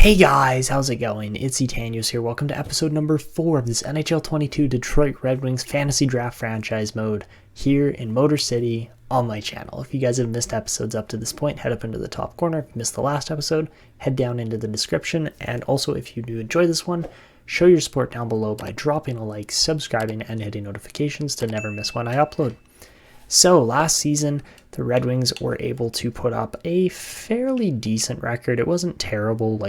Hey guys, how's it going? It's Etanius here. Welcome to episode number 4 of this NHL 22 Detroit Red Wings Fantasy Draft franchise mode here in Motor City on my channel. If you guys have missed episodes up to this point, head up into the top corner. If you missed the last episode, head down into the description. And also, if you do enjoy this one, show your support down below by dropping a like, subscribing, and hitting notifications to never miss when I upload. So last season, the Red Wings were able to put up a fairly decent record. It wasn't terrible.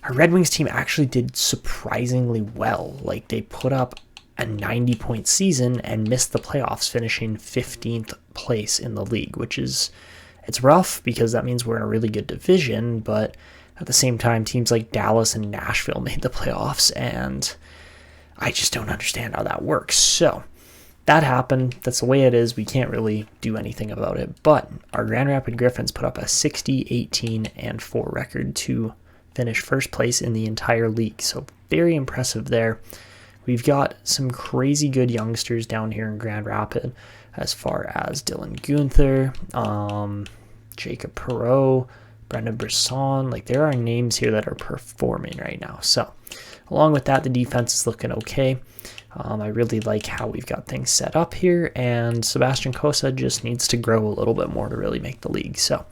Our Red Wings team actually did surprisingly well. They put up a 90-point season and missed the playoffs, finishing 15th place in the league, it's rough because that means we're in a really good division, but at the same time, teams like Dallas and Nashville made the playoffs, and I just don't understand how that works. So that happened. That's the way it is. We can't really do anything about it. But our Grand Rapids Griffins put up a 60-18-4 record to finish first place in the entire league. So very impressive there. We've got some crazy good youngsters down here in Grand Rapids, as far as Dylan Guenther, Jacob Perreault, Brisson. There are names here that are performing right now. So along with that, the defense is looking okay. I really like how we've got things set up here, and Sebastian Cossa just needs to grow a little bit more to really make the league. So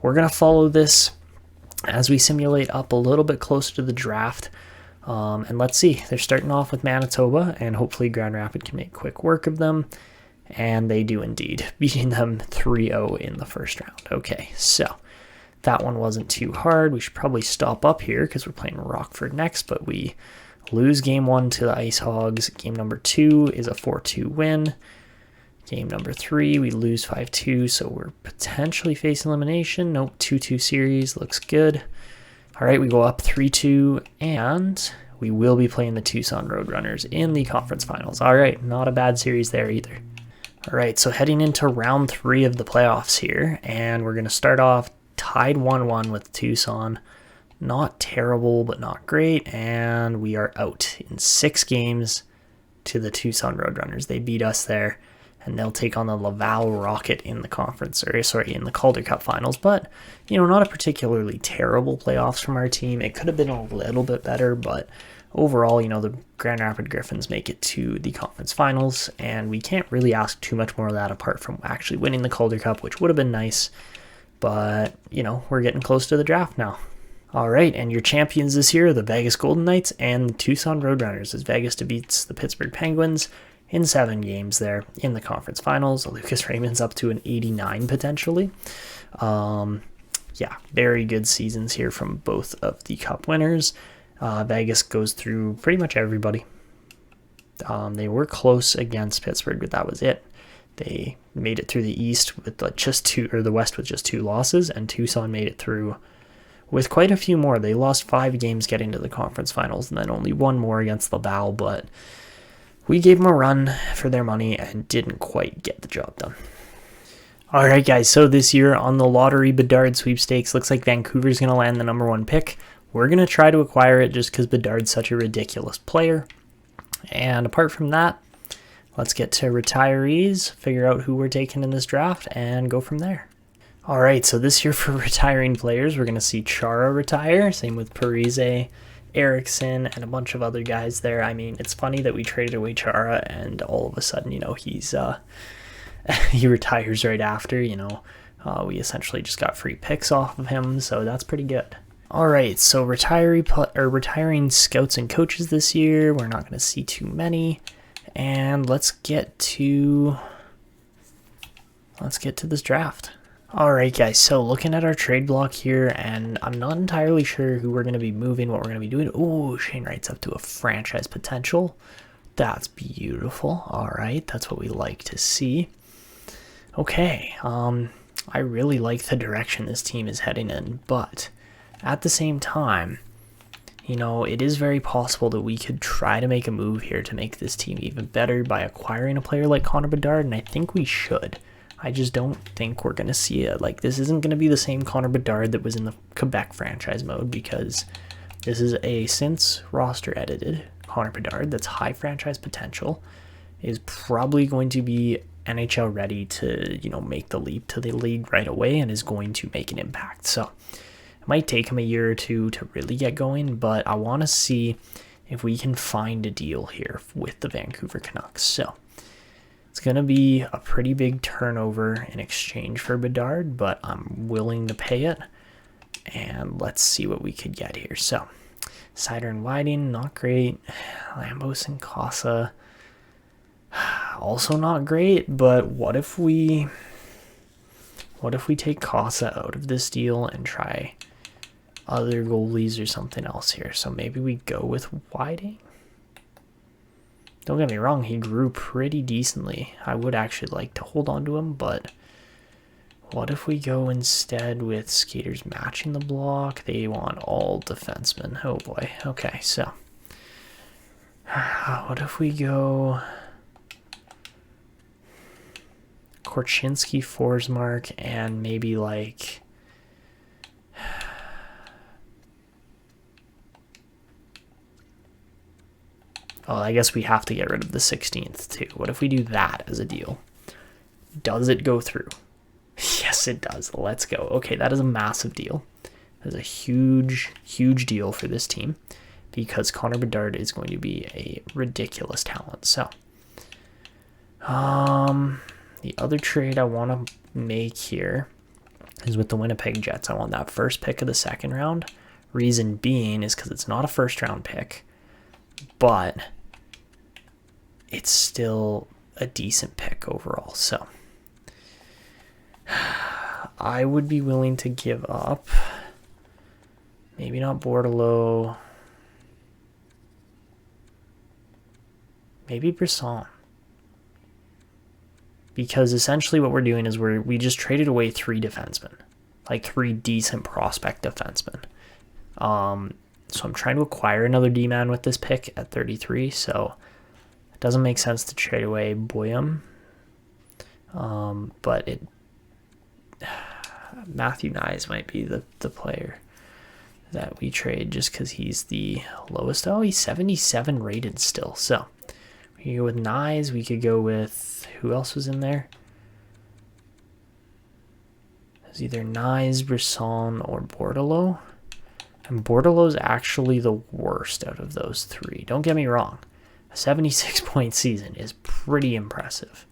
we're going to follow this as we simulate up a little bit closer to the draft. And let's see, they're starting off with Manitoba, and hopefully Grand Rapids can make quick work of them. And they do indeed, beating them 3-0 in the first round. Okay, so that one wasn't too hard. We should probably stop up here because we're playing Rockford next, but we lose game 1 to the Ice Hogs. Game number 2 is a 4-2 win. Game number 3, we lose 5-2, so we're potentially facing elimination. Nope, 2-2 series, looks good. All right, we go up 3-2, and we will be playing the Tucson Roadrunners in the conference finals. All right, not a bad series there either. All right, so heading into round 3 of the playoffs here, and we're going to start off tied 1-1 with Tucson. Not terrible, but not great, and we are out in 6 games to the Tucson Roadrunners. They beat us there, and they'll take on the Laval Rocket in the in the Calder Cup finals. But, not a particularly terrible playoffs from our team. It could have been a little bit better, but overall, the Grand Rapids Griffins make it to the conference finals, and we can't really ask too much more of that apart from actually winning the Calder Cup, which would have been nice. But, we're getting close to the draft now. All right, and your champions this year are the Vegas Golden Knights and the Tucson Roadrunners, as Vegas defeats the Pittsburgh Penguins in 7 games there in the conference finals. Lucas Raymond's up to an 89 potentially. Very good seasons here from both of the Cup winners. Vegas goes through pretty much everybody. They were close against Pittsburgh, but that was it. They made it through the East with the West with just 2 losses, and Tucson made it through with quite a few more. They lost 5 games getting to the conference finals, and then only 1 more against Laval, but we gave them a run for their money and didn't quite get the job done. All right, guys, so this year on the Lottery Bedard sweepstakes, looks like Vancouver's going to land the number 1 pick. We're going to try to acquire it just because Bedard's such a ridiculous player. And apart from that, let's get to retirees, figure out who we're taking in this draft, and go from there. All right, so this year for retiring players, we're going to see Chara retire. Same with Parise, Eriksson, and a bunch of other guys there. I mean, it's funny that we traded away Chara, and all of a sudden, he's he retires right after. We essentially just got free picks off of him, so that's pretty good. All right, so retiring scouts and coaches this year. We're not going to see too many, and let's get to this draft. All right, guys, so looking at our trade block here, and I'm not entirely sure who we're going to be moving, what we're going to be doing. Oh, Shane Wright's up to a franchise potential. That's beautiful. All right, that's what we like to see. Okay, I really like the direction this team is heading in, but at the same time, it is very possible that we could try to make a move here to make this team even better by acquiring a player like Connor Bedard, and I think we should. I just don't think we're going to see it. This isn't going to be the same Connor Bedard that was in the Quebec franchise mode, because this is a since roster edited Connor Bedard that's high franchise potential, is probably going to be NHL ready to, make the leap to the league right away, and is going to make an impact. So I'm Might take him a year or two to really get going, but I want to see if we can find a deal here with the Vancouver Canucks. So it's going to be a pretty big turnover in exchange for Bedard, but I'm willing to pay it. And let's see what we could get here. So Seider and Whiting, not great. Lambos and Cossa, also not great. But what if we take Cossa out of this deal and try other goalies or something else here? So maybe we go with Whiting. Don't get me wrong, he grew pretty decently. I would actually like to hold on to him, but what if we go instead with skaters matching the block? They want all defensemen. Oh boy. Okay, so what if we go Korchinski, Forsmark, and maybe like oh, I guess we have to get rid of the 16th too. What if we do that as a deal? Does it go through? Yes, it does. Let's go. Okay, that is a massive deal. That is a huge, huge deal for this team because Connor Bedard is going to be a ridiculous talent. So, the other trade I want to make here is with the Winnipeg Jets. I want that first pick of the second round. Reason being is because it's not a first round pick, but it's still a decent pick overall. So I would be willing to give up, maybe not Bordeleau, maybe Brisson. Because essentially what we're doing is we just traded away 3 defensemen, like 3 decent prospect defensemen. So I'm trying to acquire another D-man with this pick at 33, so it doesn't make sense to trade away Buium. But Matthew Knies might be the player that we trade just because he's the lowest. Oh, he's 77 rated still. So we could go with Knies. We could go with, who else was in there? It was either Knies, Brisson, or Bordeleau. And Bordeleau's actually the worst out of those 3. Don't get me wrong. A 76-point season is pretty impressive.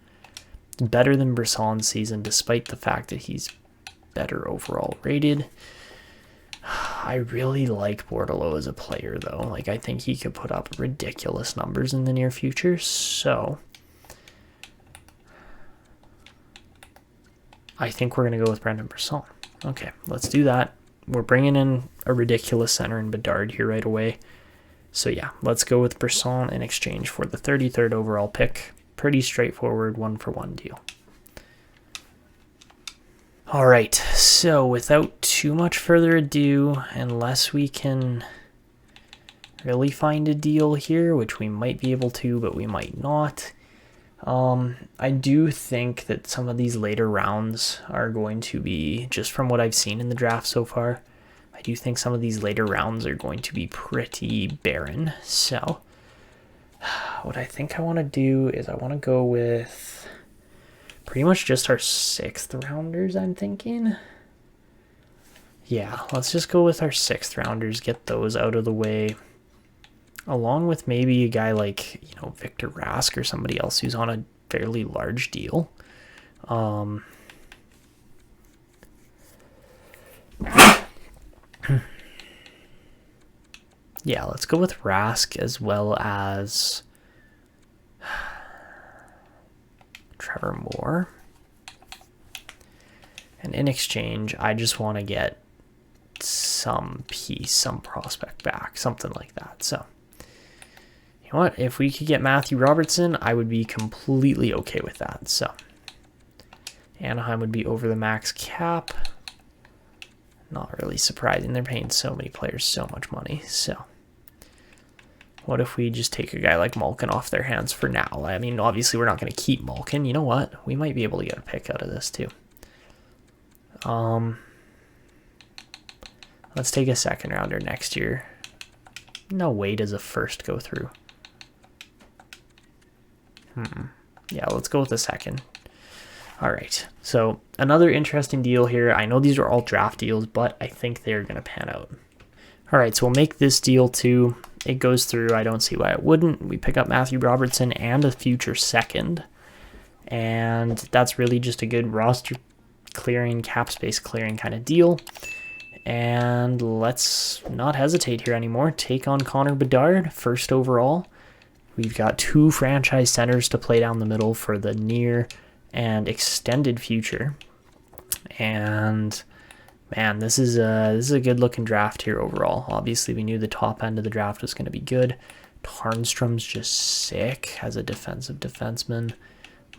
Better than Brisson's season, despite the fact that he's better overall rated. I really like Bordeleau as a player, though. Like, I think he could put up ridiculous numbers in the near future. So I think we're going to go with Brandt and Brisson. Okay, let's do that. We're bringing in a ridiculous center in Bedard here right away. So yeah, let's go with Brisson in exchange for the 33rd overall pick. Pretty straightforward 1-for-1 deal. All right, so without too much further ado, unless we can really find a deal here, which we might be able to, but we might not. I do think that some of these later rounds are going to be, just from what I've seen in the draft so far, I do think some of these later rounds are going to be pretty barren. So what I think I want to do is I want to go with pretty much just our 6th rounders, I'm thinking. Yeah, let's just go with our 6th rounders, get those out of the way, along with maybe a guy like, Victor Rask or somebody else who's on a fairly large deal. Yeah, let's go with Rask as well as Trevor Moore. And in exchange, I just want to get some piece, some prospect back, something like that. So, you know what? If we could get Matthew Robertson, I would be completely okay with that. So, Anaheim would be over the max cap. Not really surprising. They're paying so many players so much money. So, what if we just take a guy like Malkin off their hands for now? I mean, obviously, we're not going to keep Malkin. You know what? We might be able to get a pick out of this, too. Let's take a 2nd rounder next year. No way does a 1st go through. Yeah, let's go with the 2nd. All right, so another interesting deal here. I know these are all draft deals, but I think they're going to pan out. All right, so we'll make this deal too. It goes through. I don't see why it wouldn't. We pick up Matthew Robertson and a future second. And that's really just a good roster clearing, cap space clearing kind of deal. And let's not hesitate here anymore. Take on Connor Bedard, first overall. We've got 2 franchise centers to play down the middle for the near and extended future. And man, this is a good looking draft here overall. Obviously, we knew the top end of the draft was going to be good. Tarnstrom's just sick as a defensive defenseman.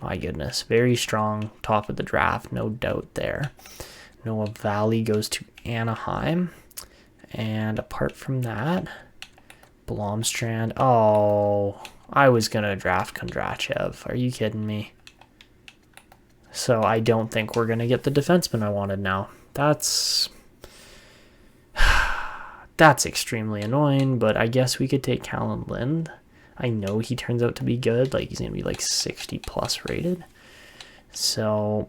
My goodness, very strong top of the draft, no doubt there. Noah Valley goes to Anaheim. And apart from that, Blomstrand. Oh, I was going to draft Kondrachev. Are you kidding me? So I don't think we're going to get the defenseman I wanted now. That's extremely annoying, but I guess we could take Callan Lind. I know he turns out to be good. Like, he's going to be like 60 plus rated. So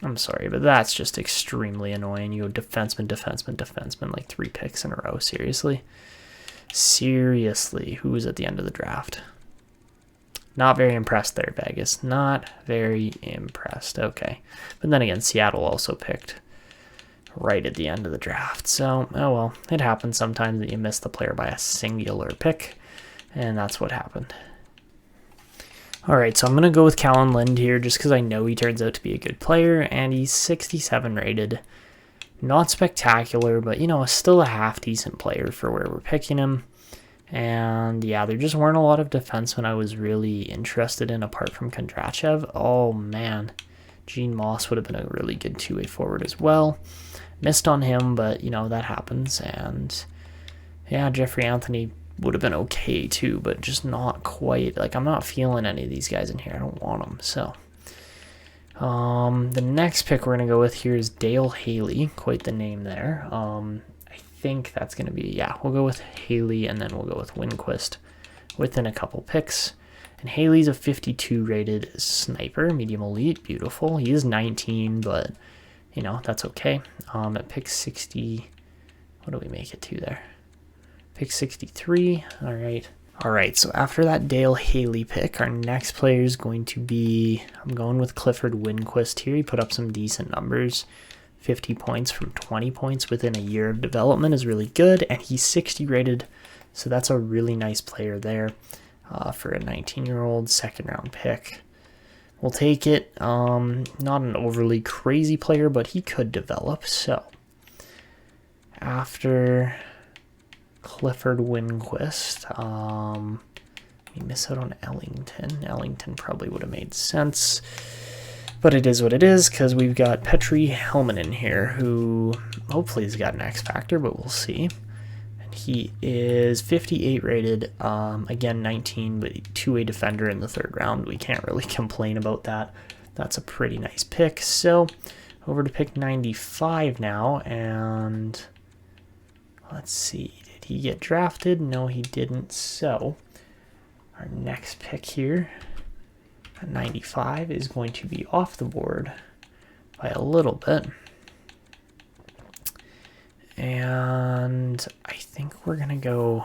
I'm sorry, but that's just extremely annoying. You go defenseman, defenseman, defenseman, like 3 picks in a row. Seriously? Seriously, who was at the end of the draft? Not very impressed there, Vegas. Not very impressed. Okay. But then again, Seattle also picked right at the end of the draft. So, oh well, it happens sometimes that you miss the player by a singular pick, and that's what happened. All right, so I'm going to go with Callan Lind here just because I know he turns out to be a good player, and he's 67 rated. Not spectacular, but, you know, still a half-decent player for where we're picking him. And, yeah, there just weren't a lot of defensemen I was really interested in apart from Kondrachev. Oh, man. Gene Moss would have been a really good two-way forward as well. Missed on him, but, you know, that happens. And, yeah, Jeffrey Anthony would have been okay too, but just not quite. Like, I'm not feeling any of these guys in here. I don't want them. So, the next pick we're going to go with here is Dale Haley. Quite the name there. I think that's going to be, yeah, we'll go with Haley, and then we'll go with Winquist within a couple picks. And Haley's a 52 rated sniper, medium elite, beautiful. He is 19, but, you know, that's okay. At pick 60, what do we make it to there? Pick 63, all right. All right, so after that Dale Haley pick, our next player is going to be, I'm going with Clifford Winquist here. He put up some decent numbers. 50 points from 20 points within a year of development is really good, and he's 60 rated, so that's a really nice player there for a 19-year-old second-round pick. We'll take it. Not an overly crazy player, but he could develop. So after Clifford Winquist, we miss out on Ellington. Ellington probably would have made sense. But it is what it is, because we've got Petri Helminen here, who hopefully has got an X Factor, but we'll see. And he is 58 rated, again 19, but two-way defender in the third round. We can't really complain about that. That's a pretty nice pick. So over to pick 95 now, and let's see, did he get drafted? No, he didn't. So our next pick here, 95, is going to be off the board by a little bit. And I think we're going to go,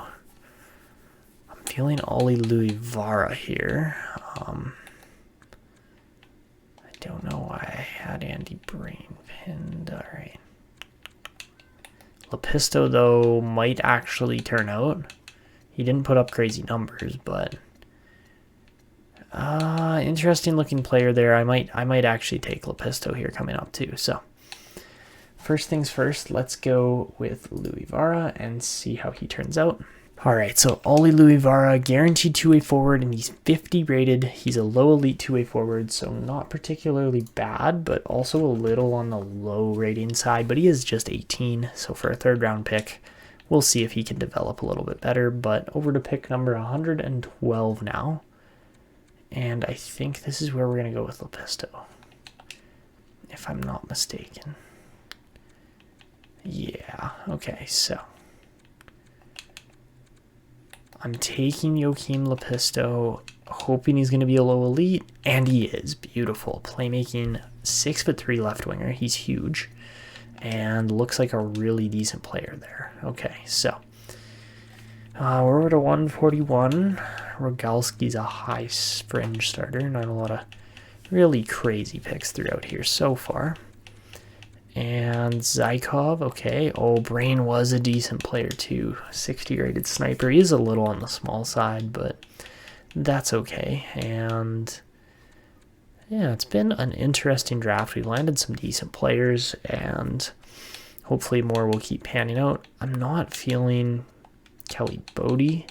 I'm feeling Olli Louis Vara here. I don't know why I had Andy Brain pinned. All right. Lepisto, though, might actually turn out. He didn't put up crazy numbers, but interesting looking player there. I might actually take Lepisto here coming up too. So first things first, let's go with Louis Vara and see how he turns out. All right, so Olli Louis Vara, guaranteed two-way forward, and he's 50 rated. He's a low elite two-way forward, so not particularly bad, but also a little on the low rating side, but he is just 18, so for a third round pick, we'll see if he can develop a little bit better. But over to pick number 112 now. And I think this is where we're going to go with Lepisto, if I'm not mistaken. Yeah, okay, so I'm taking Joachim Lepisto, hoping he's going to be a low elite, and he is. Beautiful. Playmaking, 6'3" left winger. He's huge, and looks like a really decent player there. Okay, so we're over to 141. Rogalski's a high fringe starter. Not a lot of really crazy picks throughout here so far. And Zykov, okay. Oh, Brain was a decent player too. 60 rated sniper. He is a little on the small side, but that's okay. And yeah, it's been an interesting draft. We landed some decent players, and hopefully more will keep panning out. I'm not feeling Kelly Boldy,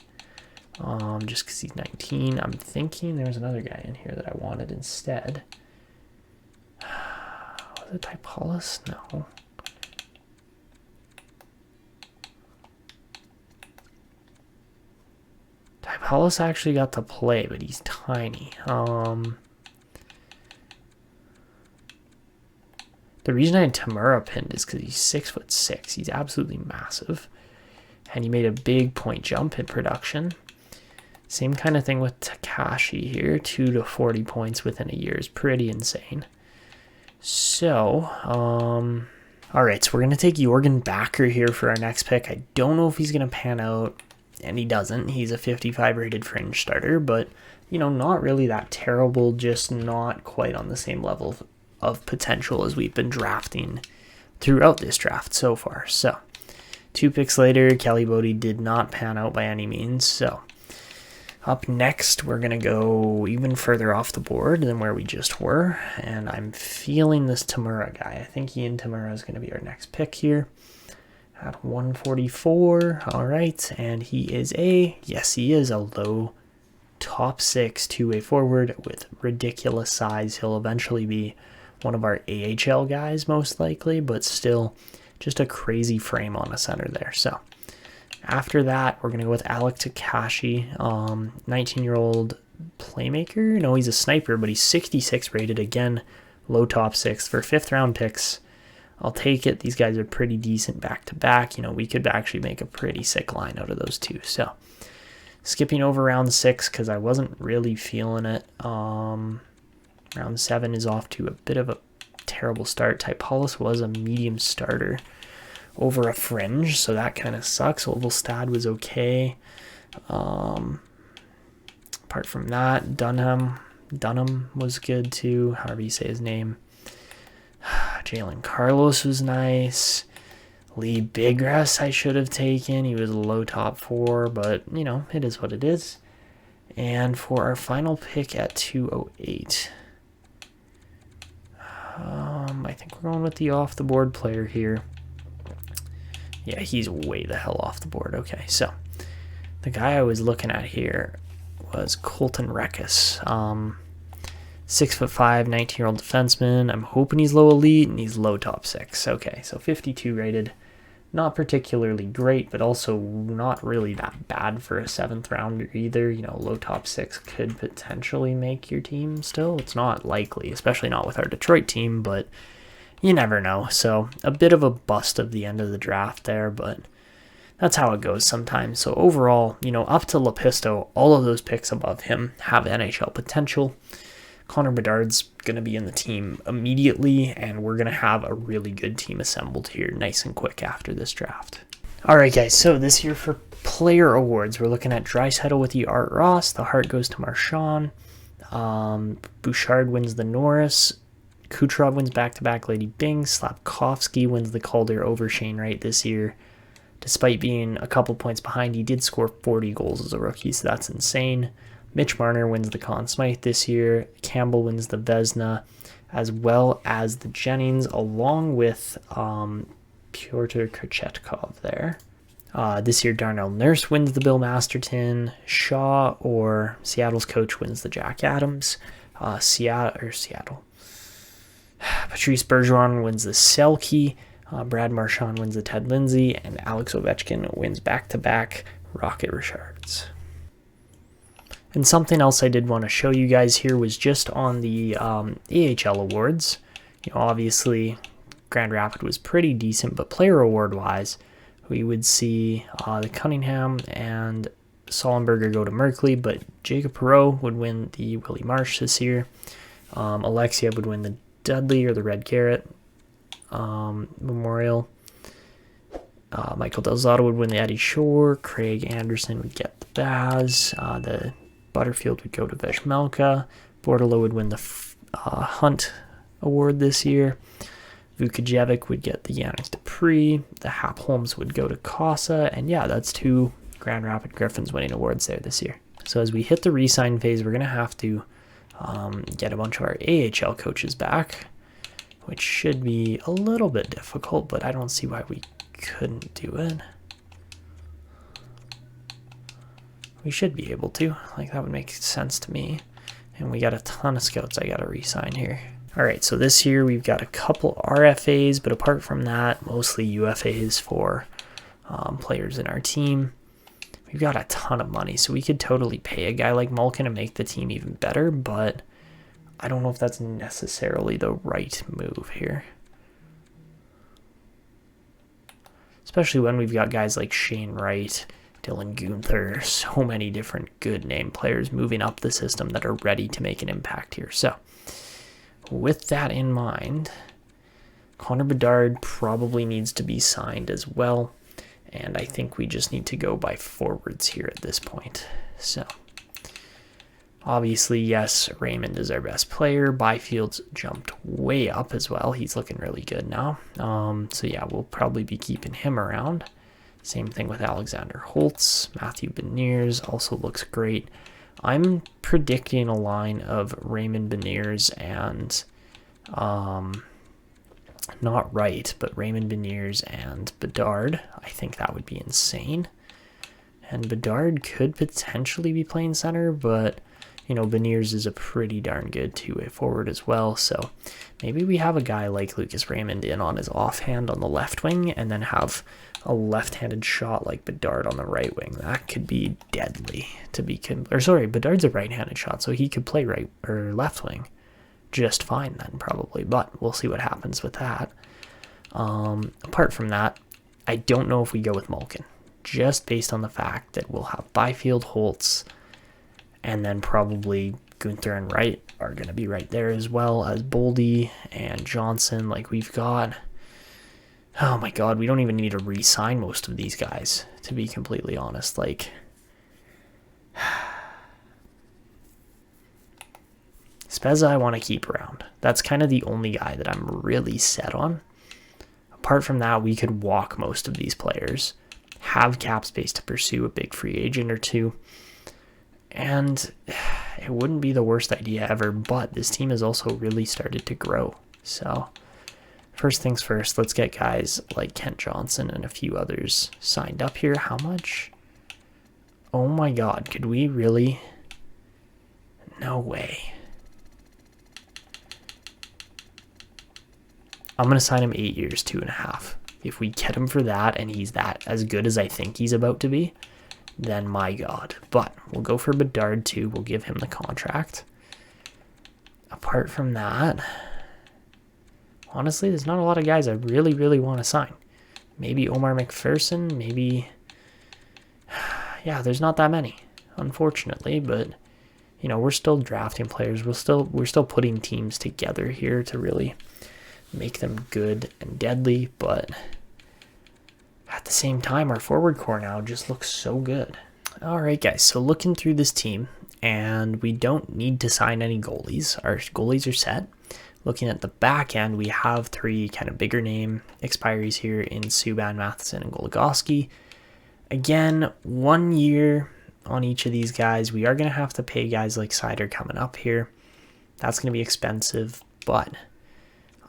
just because he's 19. I'm thinking there was another guy in here that I wanted instead. Was it Typolus? No. Typolus actually got to play, but he's tiny. The reason I had Tamura pinned is because he's 6'6". He's absolutely massive. And he made a big point jump in production. Same kind of thing with Takashi here. 2 to 40 points within a year is pretty insane. So, alright, so we're going to take Jorgen Backer here for our next pick. I don't know if he's going to pan out, and he doesn't. He's a 55 rated fringe starter, but, you know, not really that terrible, just not quite on the same level of potential as we've been drafting throughout this draft so far. So, 2 picks later, Kelly Boldy did not pan out by any means, so up next, we're going to go even further off the board than where we just were, and I'm feeling this Tamura guy. I think Ian Tamura is going to be our next pick here at 144. All right, and he is yes, he is a low top 6 two-way forward with ridiculous size. He'll eventually be one of our AHL guys, most likely, but still just a crazy frame on a center there. So after that, we're going to go with Alec Takashi, 19-year-old playmaker. No, he's a sniper, but he's 66 rated. Again, low top 6 for 5th-round picks. I'll take it. These guys are pretty decent back-to-back. You know, we could actually make a pretty sick line out of those two. So, skipping over round 6 because I wasn't really feeling it. Round 7 is off to a bit of a terrible start. Typolus was a medium starter over a fringe, so that kind of sucks. Ovalstad was okay. Apart from that, Dunham was good too, however you say his name. Jalen Carlos was nice. Lee Biggrass I should have taken. He was a low top 4, but, you know, it is what it is. And for our final pick at 208, I think we're going with the off-the-board player here. Yeah, he's way the hell off the board. Okay, so the guy I was looking at here was Colton Rekas. 6'5", 19-year-old defenseman. I'm hoping he's low elite, and he's low top 6. Okay, so 52 rated. Not particularly great, but also not really that bad for a 7th rounder either. You know, low top 6 could potentially make your team still. It's not likely, especially not with our Detroit team, but you never know. So a bit of a bust of the end of the draft there, but that's how it goes sometimes. So overall, you know, up to Lepisto, all of those picks above him have NHL potential. Connor Bedard's going to be in the team immediately, and we're going to have a really good team assembled here nice and quick after this draft. All right, guys, so this year for player awards, we're looking at Draisaitl with the Art Ross. The Hart goes to Marchand. Bouchard wins the Norris. Kucherov wins back-to-back Lady Byng. Slafkovsky wins the Calder over Shane Wright this year. Despite being a couple points behind, he did score 40 goals as a rookie, so that's insane. Mitch Marner wins the Conn Smythe this year. Campbell wins the Vezina, as well as the Jennings, along with Pyotr Kochetkov there. This year, Darnell Nurse wins the Bill Masterton. Shaw, or Seattle's coach, wins the Jack Adams. Seattle. Patrice Bergeron wins the Selke. Brad Marchand wins the Ted Lindsay. And Alex Ovechkin wins back-to-back Rocket Richards. And something else I did want to show you guys here was just on the AHL awards. You know, obviously, Grand Rapids was pretty decent, but player award-wise, we would see the Cunningham and Sullenberger go to Merkley, but Jacob Perreault would win the Willie Marsh this year. Alexiev would win the Dudley or the Red Garrett Memorial. Michael Del Zotto would win the Eddie Shore. Craig Anderson would get the Baz. The Butterfield would go to Veshmelka. Bordeleau would win the Hunt Award this year. Vukajevic would get the Yannick Dupree. The Hap Holmes would go to Cossa. And yeah, that's 2 Grand Rapid Griffins winning awards there this year. So as we hit the re-sign phase, we're going to have to get a bunch of our AHL coaches back, which should be a little bit difficult, but I don't see why we couldn't do it. We should be able to. Like, that would make sense to me. And we got a ton of scouts I got to re-sign here. All right, so this year we've got a couple RFAs, but apart from that, mostly UFAs for players in our team. We've got a ton of money, so we could totally pay a guy like Malkin and make the team even better, but I don't know if that's necessarily the right move here. Especially when we've got guys like Shane Wright, Dylan Guenther, so many different good name players moving up the system that are ready to make an impact here. So with that in mind, Connor Bedard probably needs to be signed as well. And I think we just need to go by forwards here at this point. So obviously, yes, Raymond is our best player. Byfield's jumped way up as well. He's looking really good now. So yeah, we'll probably be keeping him around. Same thing with Alexander Holtz. Matthew Beniers also looks great. I'm predicting a line of Raymond, Beniers, and not Wright, but Raymond, Beniers, and Bedard. I think that would be insane. And Bedard could potentially be playing center, but, you know, Beniers is a pretty darn good two-way forward as well. So maybe we have a guy like Lucas Raymond in on his offhand on the left wing and then have a left-handed shot like Bedard on the right wing. That could be deadly to be... Bedard's a right-handed shot, so he could play right or left wing just fine then probably, but we'll see what happens with that. Apart from that, I don't know if we go with Malkin, just based on the fact that we'll have Byfield, Holtz, and then probably Guenther and Wright are going to be right there, as well as Boldy and Johnson. Like, we've got, oh my god, we don't even need to re-sign most of these guys, to be completely honest. Like, Spezza I want to keep around. That's kind of the only guy that I'm really set on. Apart from that, we could walk most of these players, have cap space to pursue a big free agent or two, and it wouldn't be the worst idea ever, but this team has also really started to grow. So first things first, let's get guys like Kent Johnson and a few others signed up here. How much? Oh my god, could we really? No way. I'm going to sign him 8 years, 2.5. If we get him for that and he's that as good as I think he's about to be, then my god. But we'll go for Bedard too. We'll give him the contract. Apart from that, honestly, there's not a lot of guys I really, really want to sign. Maybe Omar McPherson, maybe... Yeah, there's not that many, unfortunately, but, you know, we're still drafting players. We're still putting teams together here to really make them good and deadly, but at the same time, our forward core now just looks so good. All right, guys, so looking through this team, and we don't need to sign any goalies. Our goalies are set. Looking at the back end, we have 3 kind of bigger name expiries here in Subban, Matheson, and Goligoski. Again, 1 year on each of these guys. We are going to have to pay guys like Seider coming up here. That's going to be expensive, but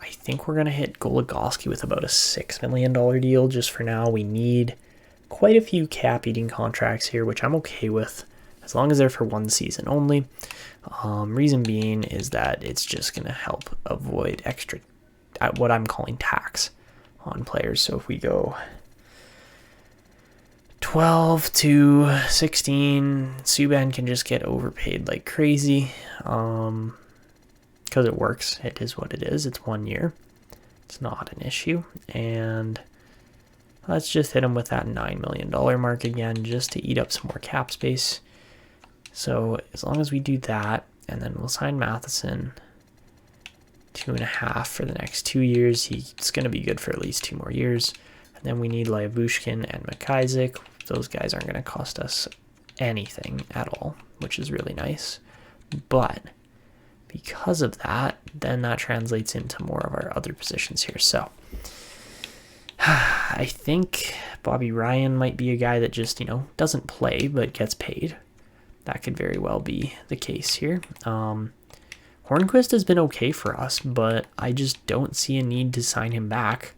I think we're going to hit Goligoski with about a $6 million deal just for now. We need quite a few cap-eating contracts here, which I'm okay with, as long as they're for 1 season only. Reason being is that it's just going to help avoid extra, what I'm calling tax on players. So if we go 12 to 16, Subban can just get overpaid like crazy. Because it works. It is what it is. It's 1 year. It's not an issue. And Let's just hit him with that $9 million mark again, just to eat up some more cap space. So as long as we do that, and then we'll sign Matheson 2.5 for the next 2 years. He's going to be good for at least 2 more years. And then we need Lyubushkin and McIsaac. Those guys aren't going to cost us anything at all, which is really nice. But because of that, then that translates into more of our other positions here. So I think Bobby Ryan might be a guy that just, doesn't play but gets paid. That could very well be the case here. Hornqvist has been okay for us, but I just don't see a need to sign him back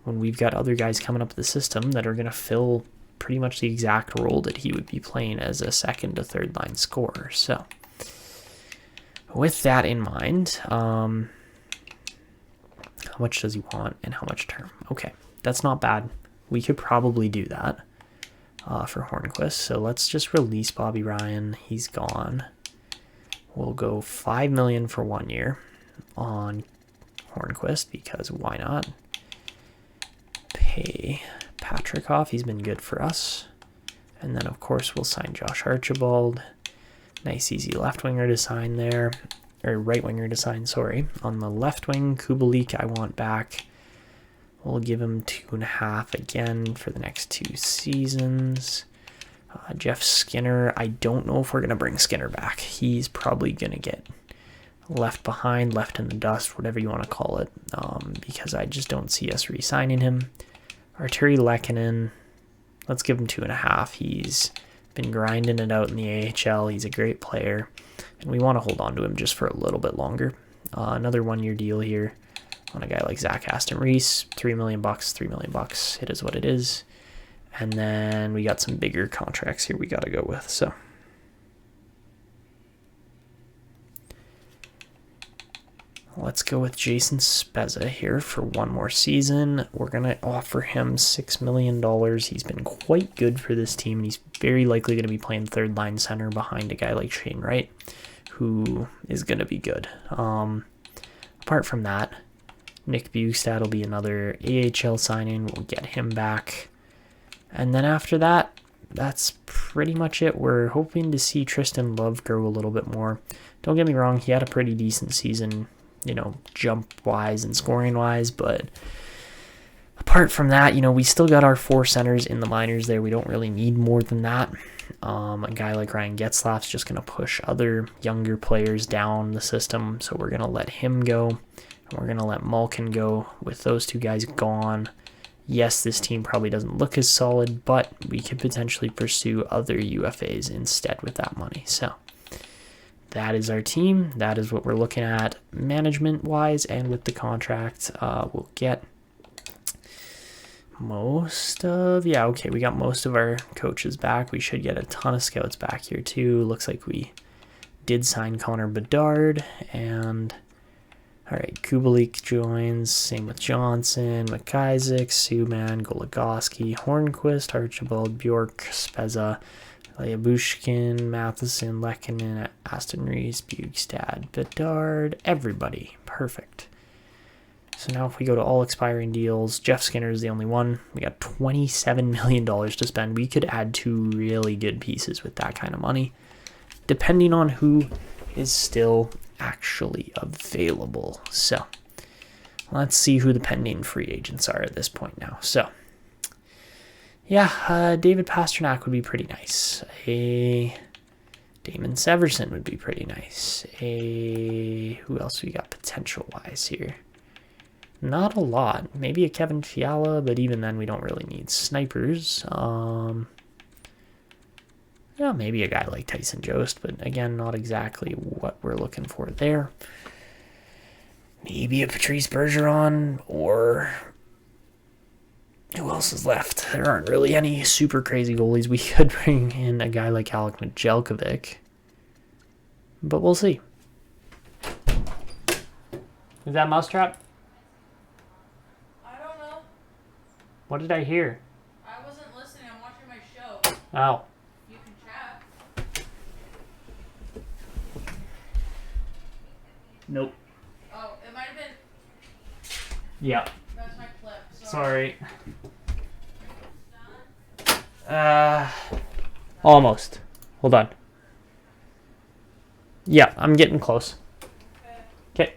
when we've got other guys coming up the system that are going to fill pretty much the exact role that he would be playing as a second to third line scorer. So with that in mind, how much does he want and how much term? Okay, that's not bad. We could probably do that for Hornqvist. So let's just release Bobby Ryan. He's gone. We'll go $5 million for 1 year on Hornqvist because why not? Pay Patrick off. He's been good for us. And then, of course, we'll sign Josh Archibald. Nice, easy left winger to sign there. Or right winger to sign, sorry. On the left wing, Kubalik I want back. We'll give him 2.5 again for the next 2 seasons. Jeff Skinner, I don't know if we're going to bring Skinner back. He's probably going to get left behind, left in the dust, whatever you want to call it, because I just don't see us re-signing him. Arturi Lehkonen, let's give him 2.5. He's been grinding it out in the AHL. He's a great player, and we want to hold on to him just for a little bit longer. Another 1-year deal here on a guy like Zach Aston Reese, $3 million, $3 million. It is what it is. And then we got some bigger contracts here we got to go with. So let's go with Jason Spezza here for 1 more season. We're going to offer him $6 million. He's been quite good for this team, and he's very likely going to be playing third line center behind a guy like Shane Wright, who is going to be good. Apart from that, Nick Bjugstad will be another AHL signing. We'll get him back. And then after that, that's pretty much it. We're hoping to see Tristan Love grow a little bit more. Don't get me wrong, he had a pretty decent season, jump-wise and scoring-wise, but apart from that, we still got our 4 centers in the minors there. We don't really need more than that. A guy like Ryan Getzlaf's just going to push other younger players down the system, so we're going to let him go, and we're going to let Malkin go. With those 2 guys gone, yes, this team probably doesn't look as solid, but we could potentially pursue other UFAs instead with that money. So that is our team. That is what we're looking at management-wise, and with the contract, we'll get most of... Yeah, okay, we got most of our coaches back. We should get a ton of scouts back here, too. Looks like we did sign Connor Bedard, and... All right, Kubalik joins, same with Johnson, McIsaac, Subban, Goligoski, Hornqvist, Archibald, Bjork, Spezza, Lyubushkin, Matheson, Lehkonen, Aston Reese, Bjugstad, Bedard, everybody. Perfect. So now if we go to all expiring deals, Jeff Skinner is the only one. We got $27 million to spend. We could add 2 really good pieces with that kind of money, depending on who is still actually available. So let's see who the pending free agents are at this point now. So yeah, David Pastrnak would be pretty nice. A Damon Severson would be pretty nice. Who else we got potential wise here? Not a lot. Maybe a Kevin Fiala, but even then we don't really need snipers. Yeah, maybe a guy like Tyson Jost, but again, not exactly what we're looking for there. Maybe a Patrice Bergeron, or who else is left? There aren't really any super crazy goalies. We could bring in a guy like Alec Nedeljkovic, but we'll see. Is that Mousetrap? I don't know. What did I hear? I wasn't listening. I'm watching my show. Oh. You can chat. Nope. Oh, it might have been. Yeah. That's my clip. Sorry. Almost. Hold on. Yeah, I'm getting close. Okay.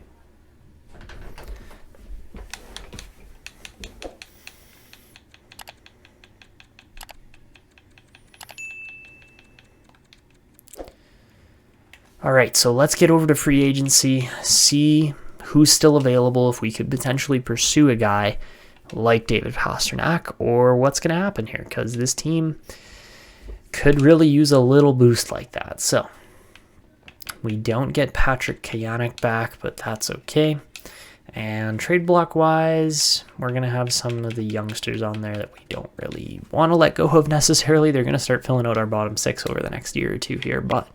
All right, so let's get over to free agency, see who's still available, if we could potentially pursue a guy like David Pastrnak, or what's going to happen here, because this team could really use a little boost like that. So we don't get Patrick Kayanek back, but that's okay. And trade block wise, we're going to have some of the youngsters on there that we don't really want to let go of necessarily. They're going to start filling out our bottom six over the next year or two here, but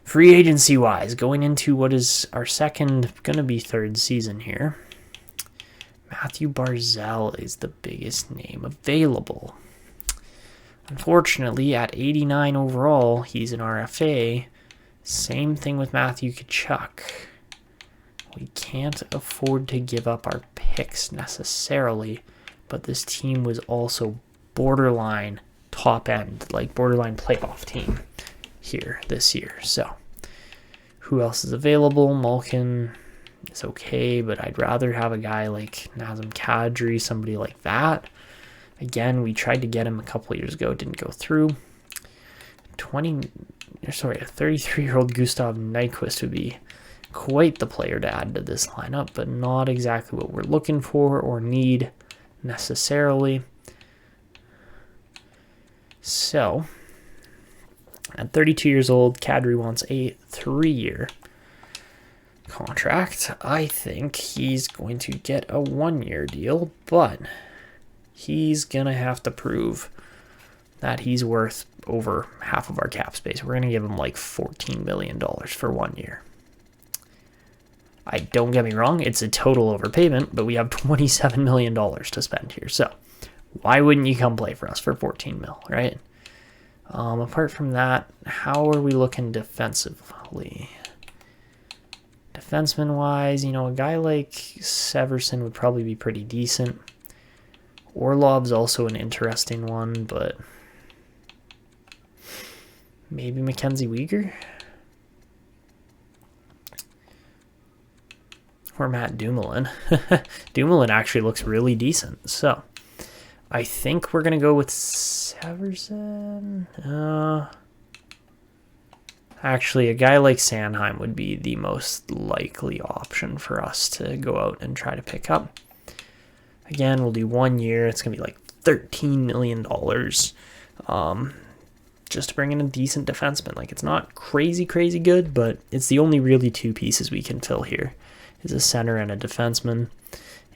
free agency wise, going into what is our second, going to be third season here, Matthew Barzal is the biggest name available. Unfortunately, at 89 overall, he's an RFA. Same thing with Matthew Tkachuk. We can't afford to give up our picks necessarily, but this team was also borderline top end, like borderline playoff team here this year. So who else is available? Malkin is okay, but I'd rather have a guy like Nazem Kadri, somebody like that. Again, we tried to get him a couple of years ago, didn't go through. A 33-year-old Gustav Nyquist would be quite the player to add to this lineup, but not exactly what we're looking for or need necessarily. So at 32 years old, Kadri wants a 3-year contract. I think he's going to get a 1-year deal, but he's going to have to prove that he's worth over half of our cap space. We're going to give him like $14 million for 1 year. Don't get me wrong, it's a total overpayment, but we have $27 million to spend here. So why wouldn't you come play for us for 14 mil, right? Apart from that, how are we looking defensively? Defenseman-wise, a guy like Severson would probably be pretty decent. Orlov's also an interesting one, but maybe Mackenzie Weegar? Or Matt Dumoulin. Dumoulin actually looks really decent, so I think we're going to go with Severson. Actually, a guy like Sanheim would be the most likely option for us to go out and try to pick up. Again, we'll do 1 year. It's going to be like $13 million just to bring in a decent defenseman. Like, it's not crazy good, but it's the only really two pieces we can fill here is a center and a defenseman.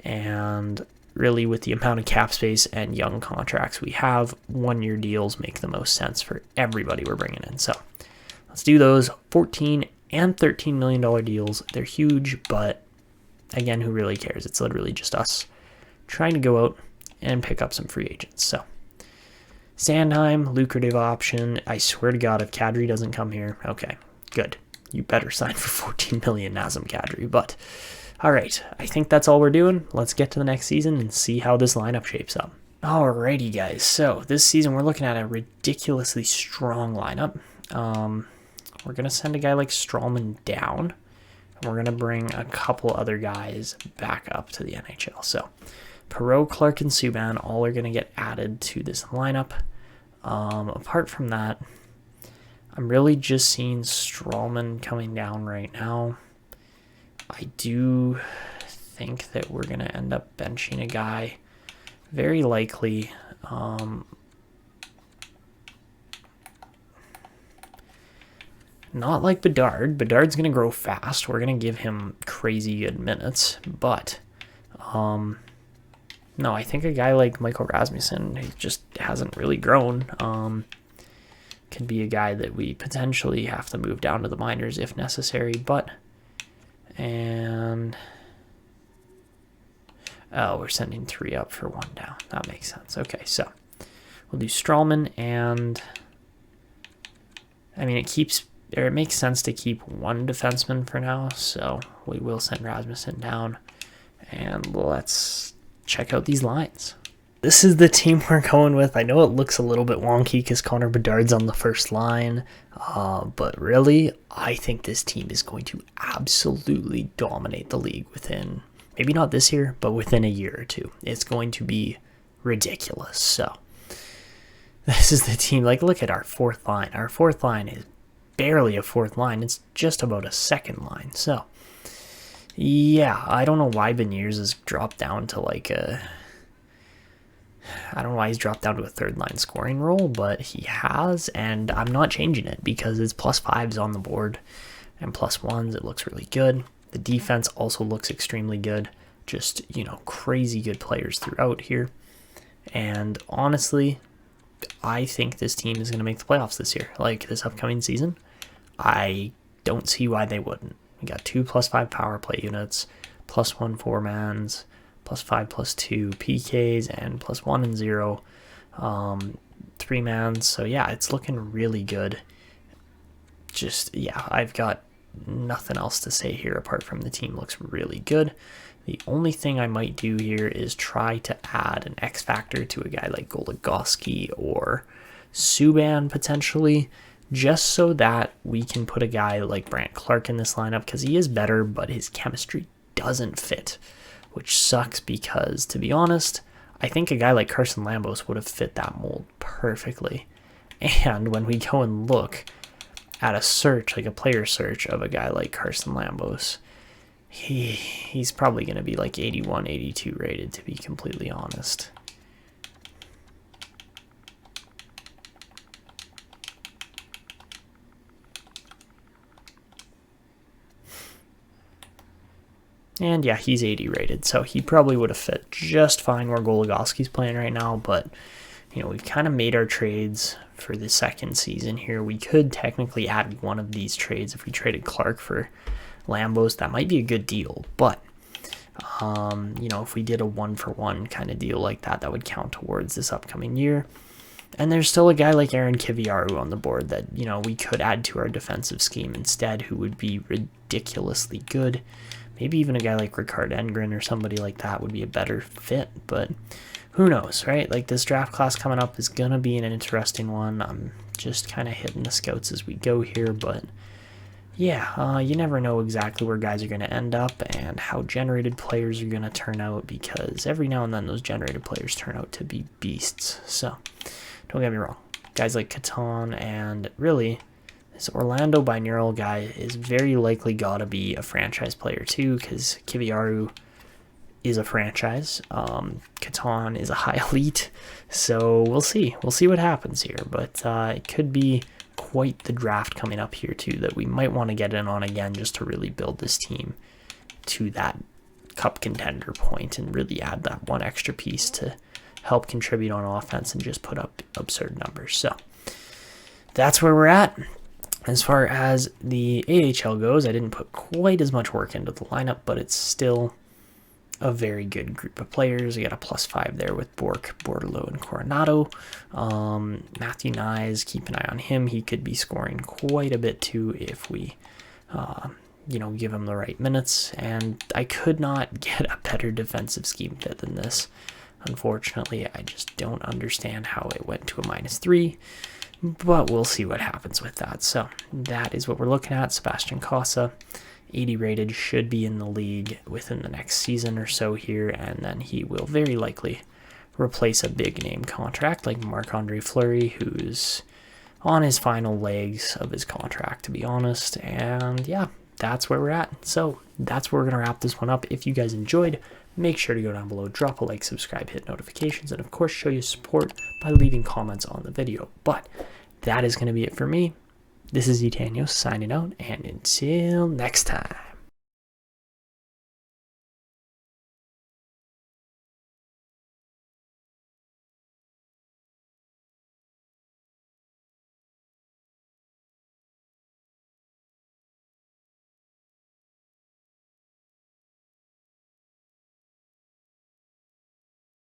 And really, with the amount of cap space and young contracts we have, 1 year deals make the most sense for everybody we're bringing in. So let's do those $14 and $13 million deals. They're huge, but again, who really cares? It's literally just us trying to go out and pick up some free agents. So Sanheim, lucrative option. I swear to God, if Kadri doesn't come here, okay, good. You better sign for $14 million, Nazem Kadri. But all right, I think that's all we're doing. Let's get to the next season and see how this lineup shapes up. Alrighty, guys. So this season we're looking at a ridiculously strong lineup. We're going to send a guy like Strawman down, and we're going to bring a couple other guys back up to the NHL. So Perreault, Clarke, and Subban all are going to get added to this lineup. Apart from that, I'm really just seeing Strawman coming down right now. I do think that we're going to end up benching a guy, very likely. Not like Bedard. Bedard's going to grow fast. We're going to give him crazy good minutes. But, no, I think a guy like Michael Rasmussen, he just hasn't really grown. Could be a guy that we potentially have to move down to the minors if necessary. And we're sending 3 up for 1 down. That makes sense. Okay, so we'll do Strawman, and I mean, it makes sense to keep 1 defenseman for now, so we will send Rasmussen down, and let's check out these lines. this is the team we're going with. I know it looks a little bit wonky because Connor Bedard's on the first line, but really, I think this team is going to absolutely dominate the league within, maybe not this year, but within a year or two. It's going to be ridiculous. So, this is the team. Like, look at our fourth line. Our fourth line is barely a fourth line. It's just about a second line. So, yeah, I don't know why Beniers has dropped down to like a... I don't know why he's dropped down to a third line scoring role, but he has, and I'm not changing it because his +5s on the board and +1s. It looks really good. The defense also looks extremely good. Just, you know, crazy good players throughout here. And honestly, I think this team is going to make the playoffs this year. Like, this upcoming season, I don't see why they wouldn't. We got 2 +5 power play units, +1 4-mans, +5 +2 PKs, and +1 and 0 3-mans. So yeah, it's looking really good. Just, yeah, I've got nothing else to say here apart from the team looks really good. The only thing I might do here is try to add an X factor to a guy like Slafkovsky or Subban potentially, just so that we can put a guy like Brandt Clarke in this lineup, because he is better, but his chemistry doesn't fit, which sucks because, to be honest, I think a guy like Carson Lambos would have fit that mold perfectly. And when we go and look at a search, like a player search of a guy like Carson Lambos, he's probably going to be like 81, 82 rated, to be completely honest. And yeah, he's 80 rated, so he probably would have fit just fine where Slafkovsky's playing right now. But, you know, we've kind of made our trades for the second season here. We could technically add one of these trades if we traded Clarke for Lambos. That might be a good deal, but, you know, if we did a 1-for-1 kind of deal like that, that would count towards this upcoming year. And there's still a guy like Aaron Kiviaru on the board that, you know, we could add to our defensive scheme instead, who would be ridiculously good. Maybe even a guy like Rickard Engren or somebody like that would be a better fit, but who knows, right? Like, this draft class coming up is going to be an interesting one. I'm just kind of hitting the scouts as we go here, but yeah, you never know exactly where guys are going to end up and how generated players are going to turn out, because every now and then those generated players turn out to be beasts. So, don't get me wrong. Guys like Quinton and really... this Orlando binaural guy is very likely got to be a franchise player too, because Kiviaru is a franchise. Quinton is a high elite, so we'll see. We'll see what happens here, but it could be quite the draft coming up here too that we might want to get in on again, just to really build this team to that cup contender point and really add that one extra piece to help contribute on offense and just put up absurd numbers. So that's where we're at. As far as the AHL goes, I didn't put quite as much work into the lineup, but it's still a very good group of players. I got a +5 there with Bork, Bordeleau, and Coronato. Matthew Knies, keep an eye on him. He could be scoring quite a bit too if we, you know, give him the right minutes. And I could not get a better defensive scheme fit than this. Unfortunately, I just don't understand how it went to a -3. But we'll see what happens with that. So that is what we're looking at. Sebastian Cossa, 80 rated, should be in the league within the next season or so here, and then he will very likely replace a big name contract like Marc-Andre Fleury, who's on his final legs of his contract, to be honest. And yeah, that's where we're at. So that's where we're going to wrap this one up. If you guys enjoyed, make sure to go down below, drop a like, subscribe, hit notifications, and of course show your support by leaving comments on the video. But that is going to be it for me. This is Etanios signing out, and until next time.